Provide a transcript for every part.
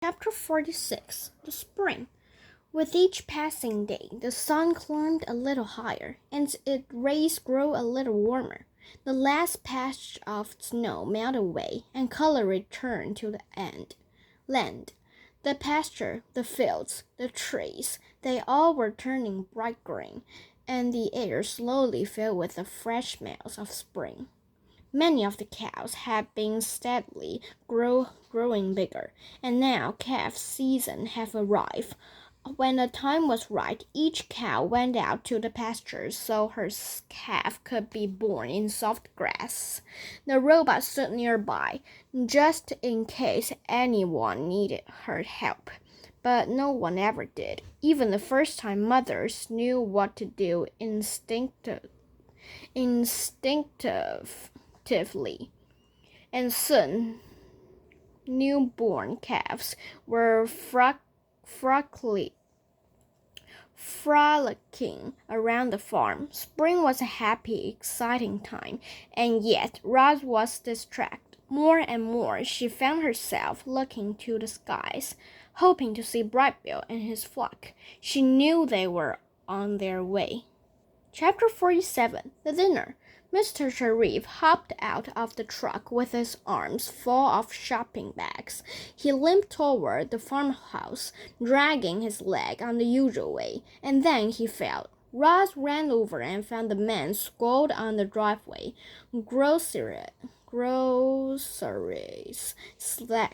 Chapter 46 The Spring. With each passing day, the sun climbed a little higher, and its rays grew a little warmer. The last patch of snow melted away, and color returned to the land. The pasture, the fields, the trees, they all were turning bright green, and the air slowly filled with the fresh smells of spring. Many of the cows had been steadily growing bigger, and now calf season had arrived. When the time was right, each cow went out to the pasture so her calf could be born in soft grass. The robot stood nearby, just in case anyone needed her help. But no one ever did. Even the first-time mothers knew what to do instinctively, and soon newborn calves were frolicking around the farm. Spring was a happy, exciting time, and yet Roz was distracted. More and more she found herself looking to the skies, hoping to see Brightbill and his flock. She knew they were on their way. Chapter 47 The Dinner. Mr. Sharif hopped out of the truck with his arms full of shopping bags. He limped toward the farmhouse, dragging his leg on the usual way, and then he fell. Roz ran over and found the man sprawled on the driveway. Groceries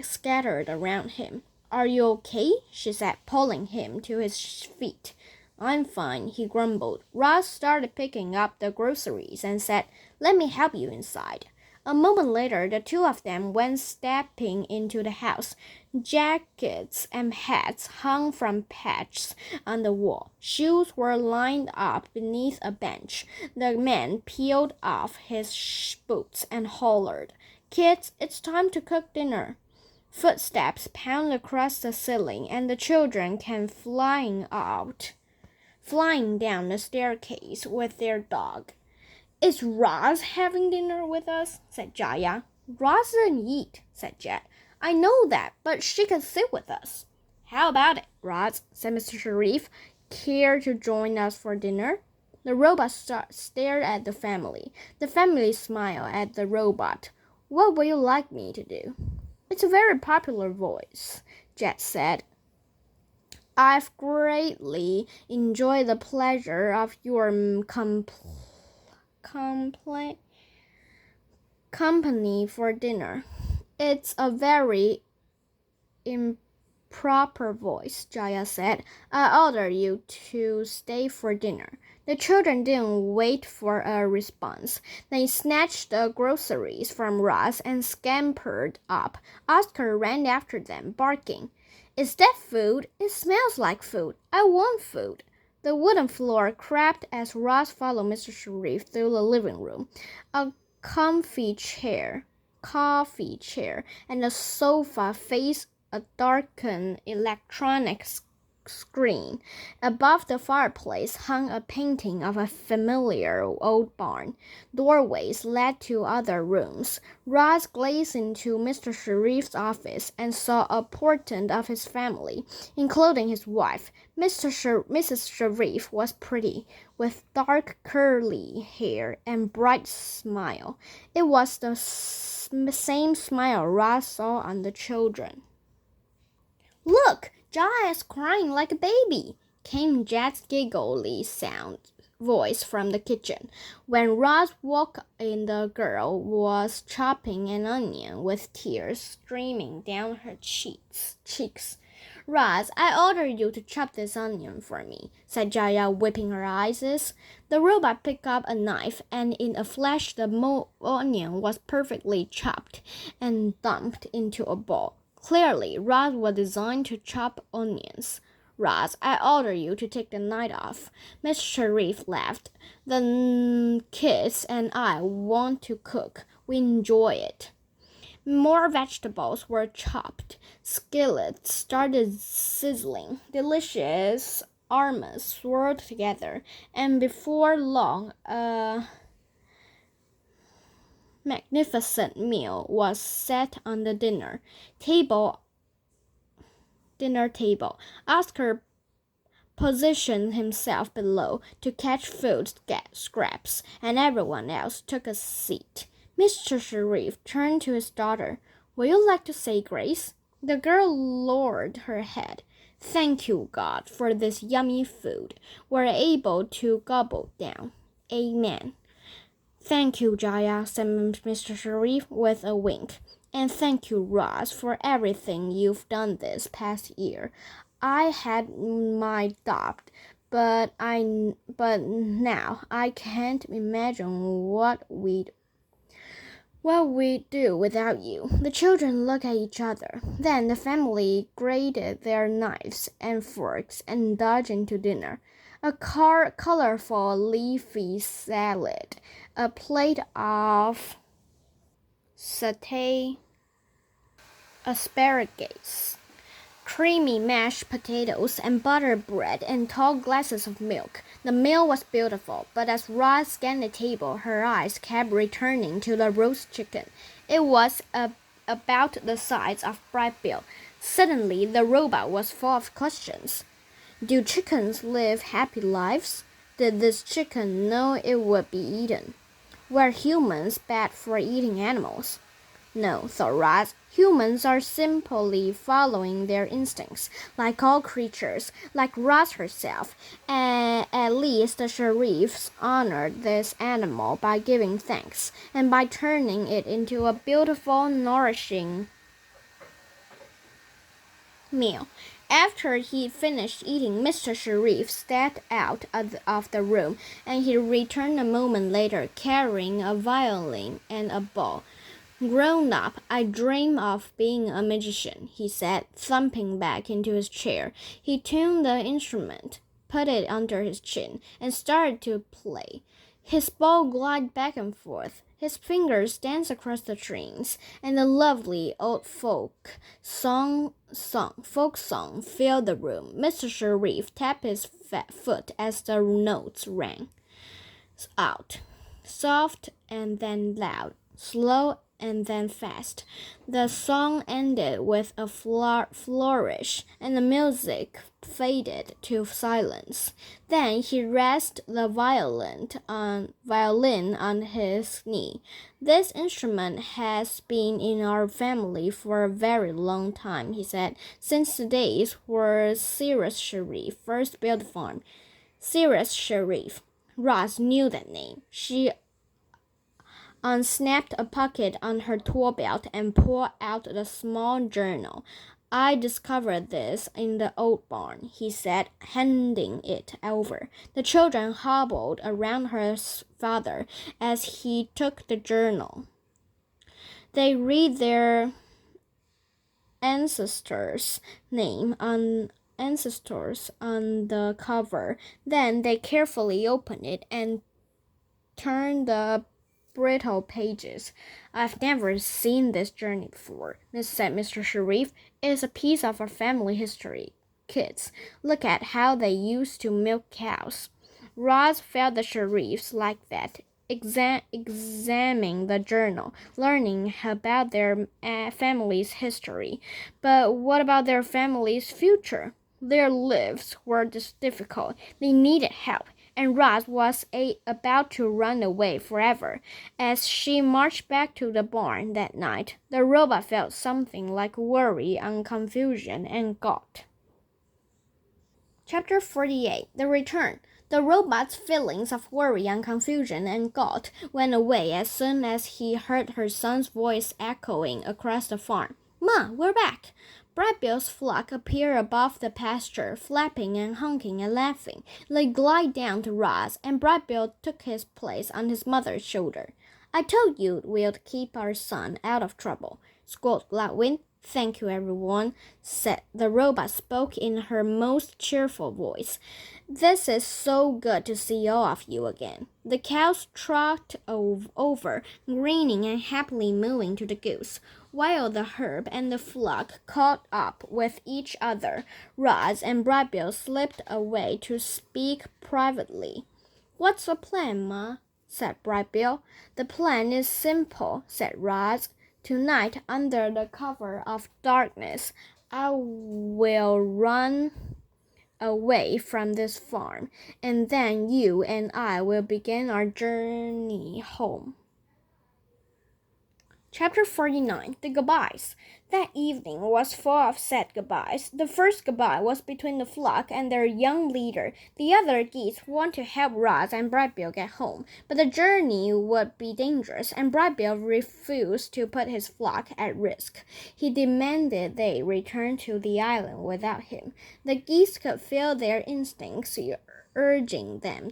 scattered around him. "Are you okay?" she said, pulling him to his feet. "I'm fine," he grumbled. Roz started picking up the groceries and said, "Let me help you inside." A moment later, the two of them went stepping into the house. Jackets and hats hung from pegs on the wall. Shoes were lined up beneath a bench. The man peeled off his boots and hollered, "Kids, it's time to cook dinner." Footsteps pounded across the ceiling, and the children came flying down the staircase with their dog. "Is Roz having dinner with us?" said Jaya. "Roz doesn't eat," said Jet. "I know that, but she can sit with us." "How about it, Roz?" said Mr. Sharif. "Care to join us for dinner?" The robot stared at the family. The family smiled at the robot. "What would you like me to do?" "It's a very popular voice," Jet said. "I've greatly enjoyed the pleasure of your company for dinner." "It's a very improper voice," Jaya said. "I order you to stay for dinner." The children didn't wait for a response. They snatched the groceries from Roz and scampered up. Oscar ran after them, barking, "Is that food? It smells like food. I want food." The wooden floor cracked as Roz followed Mr. Sharif through the living room. A coffee chair, and a sofa faced a darkened electronic screen. Above the fireplace hung a painting of a familiar old barn. Doorways led to other rooms. Roz gazed into Mr. Sharif's office and saw a portrait of his family, including his wife. Mrs. Sharif was pretty, with dark curly hair and bright smile. It was the same smile Roz saw on the children. "Look! Jaya is crying like a baby," came Jet's giggly voice from the kitchen. When Roz walked in, the girl was chopping an onion with tears streaming down her cheeks. "Roz, I order you to chop this onion for me," said Jaya, wiping her eyes. The robot picked up a knife, and in a flash the onion was perfectly chopped and dumped into a bowl. Clearly, Roz was designed to chop onions. "Roz, I order you to take the night off." Mr. Sharif laughed. "The kids and I want to cook. We enjoy it." More vegetables were chopped. Skillets started sizzling. Delicious aromas swirled together, and before long, a magnificent meal was set on the dinner table dinner table. Oscar positioned himself below to catch food scraps, and everyone else took a seat. Mr. Sharif turned to his daughter. Would you like to say grace? The girl lowered her head. Thank you, God, for this yummy food. We're able to gobble down. Amen. Thank you, Jaya, said Mr. Sharif with a wink. And thank you, Roz, for everything you've done this past year. I had my doubt, but now I can't imagine what we'd do without you. The children looked at each other. Then the family grated their knives and forks and indulged into dinner. A colorful leafy salad, a plate of sauté asparagus, creamy mashed potatoes and buttered bread and tall glasses of milk. The meal was beautiful, but as Roz scanned the table, her eyes kept returning to the roast chicken. It was about the size of Bright Bill. Suddenly, the robot was full of questions. Do chickens live happy lives? Did this chicken know it would be eaten? Were humans bad for eating animals? No, thought Roz. Humans are simply following their instincts, like all creatures, like Roz herself. At least the sheriffs honored this animal by giving thanks, and by turning it into a beautiful, nourishing meal. After he finished eating, Mr. Sharif stepped out of the room, and he returned a moment later carrying a violin and a bow. Grown up, I dream of being a magician, he said, thumping back into his chair. He tuned the instrument, put it under his chin, and started to play. His bow glided back and forth. His fingers danced across the strings, and a lovely old folk song filled the room. Mr. Sharif tapped his fat foot as the notes rang out, soft and then loud, slow and then fast. The song ended with a flourish, and the music faded to silence. Then he rested the violin on his knee. This instrument has been in our family for a very long time, he said, since the days where Cyrus Sharif first built the farm. Cyrus Sharif. Roz knew that name. She unsnapped a pocket on her tool belt and pulled out the small journal. I discovered this in the old barn, he said, handing it over. The children hobbled around her father as he took the journal. They read their ancestors' on the cover. Then they carefully opened it and turned the brittle pages. I've never seen this journey before, said Mr. Sharif. It's a piece of our family history. Kids, look at how they used to milk cows. Roz felt the Sharifs like that, examining the journal, learning about their family's history. But what about their family's future? Their lives were difficult. They needed help, and Roz was about to run away forever. As she marched back to the barn that night, the robot felt something like worry and confusion and got. Chapter 48. The Return. The robot's feelings of worry and confusion and guilt went away as soon as he heard her son's voice echoing across the farm. Ma, we're back! Bright Bill's flock appeared above the pasture, flapping and honking and laughing. They glided down to Roz, and Bright Bill took his place on his mother's shoulder. I told you we'd keep our son out of trouble, squalled Gladwin. Thank you, everyone, said the robot spoke in her most cheerful voice. This is so good to see all of you again. The cows trotted over, grinning and happily mooing to the goose, while the herd and the flock caught up with each other. Roz and Bright Bill slipped away to speak privately. What's the plan, Ma? Said Bright Bill. The plan is simple, said Roz. Tonight, under the cover of darkness, I will run away from this farm, and then you and I will begin our journey home. Chapter 49. The Goodbyes. That evening was full of sad goodbyes. The first goodbye was between the flock and their young leader. The other geese wanted to help Roz and Brightbill get home, but the journey would be dangerous, and Brightbill refused to put his flock at risk. He demanded they return to the island without him. The geese could feel their instincts urging them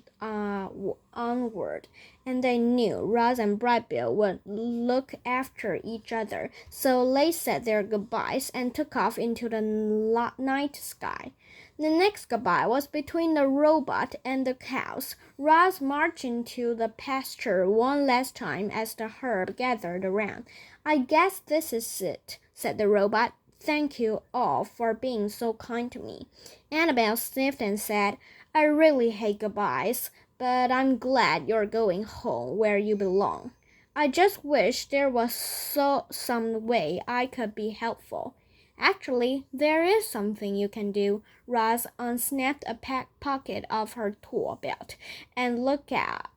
onward, and they knew Roz and Brightbill would look after each other, so they said their goodbyes and took off into the night sky. The next goodbye was between the robot and the cows. Roz marched into the pasture one last time as the herd gathered around. "I guess this is it," said the robot. "Thank you all for being so kind to me." Annabelle sniffed and said, "I really hate goodbyes, but I'm glad you're going home where you belong. I just wish there was some way I could be helpful." "Actually, there is something you can do." Roz unsnapped a pocket of her tool belt and looked out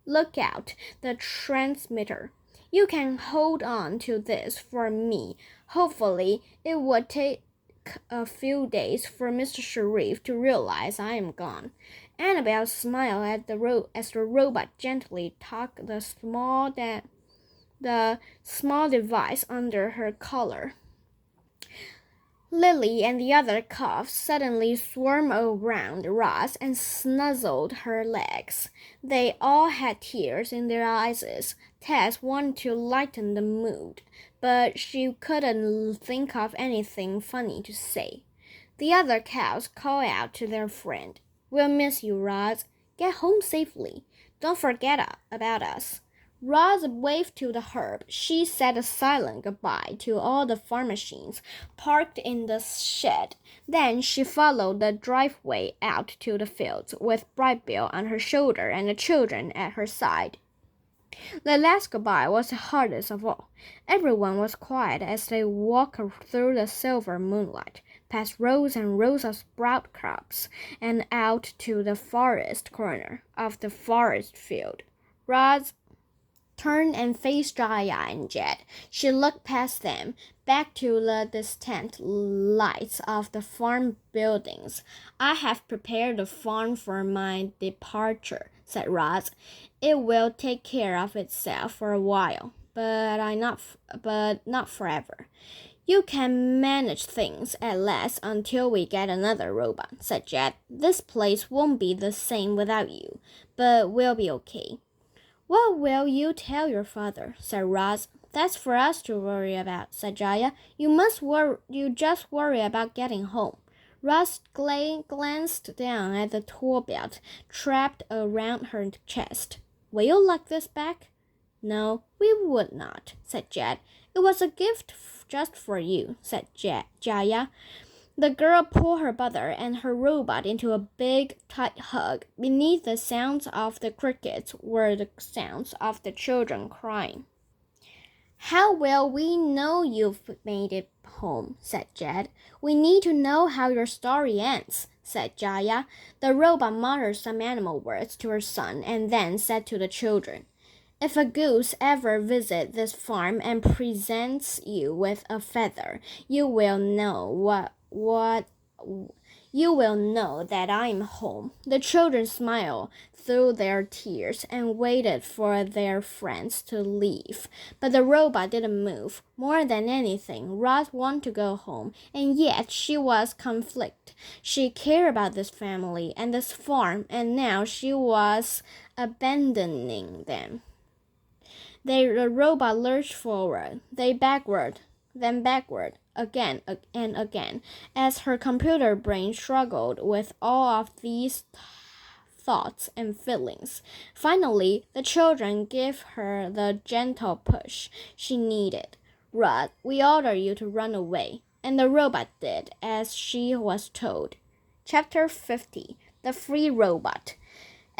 the transmitter. "You can hold on to this for me. Hopefully, it would take a few days for Mr. Sharif to realize I am gone." Annabelle smiled at as the robot gently tucked the small device under her collar. Lily and the other calves suddenly swarmed around Roz and snuzzled her legs. They all had tears in their eyes. Tess wanted to lighten the mood, but she couldn't think of anything funny to say. The other cows called out to their friend, "We'll miss you, Roz. Get home safely. Don't forget about us." Roz waved to the herd. She said a silent goodbye to all the farm machines parked in the shed. Then she followed the driveway out to the fields with Brightbill on her shoulder and the children at her side. The last goodbye was the hardest of all. Everyone was quiet as they walked through the silver moonlight, past rows and rows of sprout crops, and out to the farthest corner of the forest field. Roz turned and faced Jaya and Jed. She looked past them, back to the distant lights of the farm buildings. "I have prepared the farm for my departure," said Roz. "It will take care of itself for a while, but not forever. You can manage things at last until we get another robot," said Jed. "This place won't be the same without you, but we'll be okay." "What will you tell your father?" said Roz. "That's for us to worry about," said Jaya. You just worry about getting home." Roz glanced down at the tool belt trapped around her chest. "Will you like this back?" "No, we would not," said Jed. "It was a gift just for you," said Jaya. The girl pulled her brother and her robot into a big, tight hug. Beneath the sounds of the crickets were the sounds of the children crying. "How will we know you've made it home?" said Jed. "We need to know how your story ends," said Jaya. The robot muttered some animal words to her son and then said to the children, "If a goose ever visits this farm and presents you with a feather, you will know that I'm home." The children smiled through their tears and waited for their friends to leave. But the robot didn't move. More than anything, Roz wanted to go home, and yet she was conflicted. She cared about this family and this farm, and now she was abandoning them. The robot lurched forward, then backward, again and again, as her computer brain struggled with all of these thoughts and feelings. Finally, the children gave her the gentle push she needed. "Roz, we order you to run away." And the robot did as she was told. Chapter 50. The Free Robot.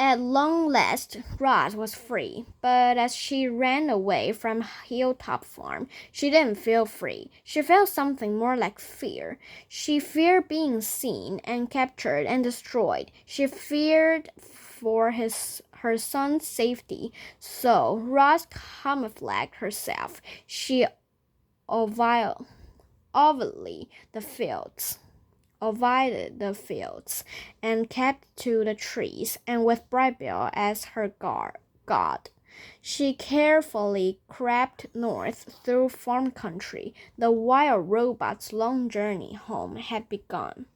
At long last, Roz was free, but as she ran away from Hilltop Farm, she didn't feel free. She felt something more like fear. She feared being seen and captured and destroyed. She feared for her son's safety. So Roz camouflaged herself. She avoided the fields. Avoided the fields and kept to the trees, and with Brightbill as her guard, she carefully crept north through farm country. The wild robot's long journey home had begun.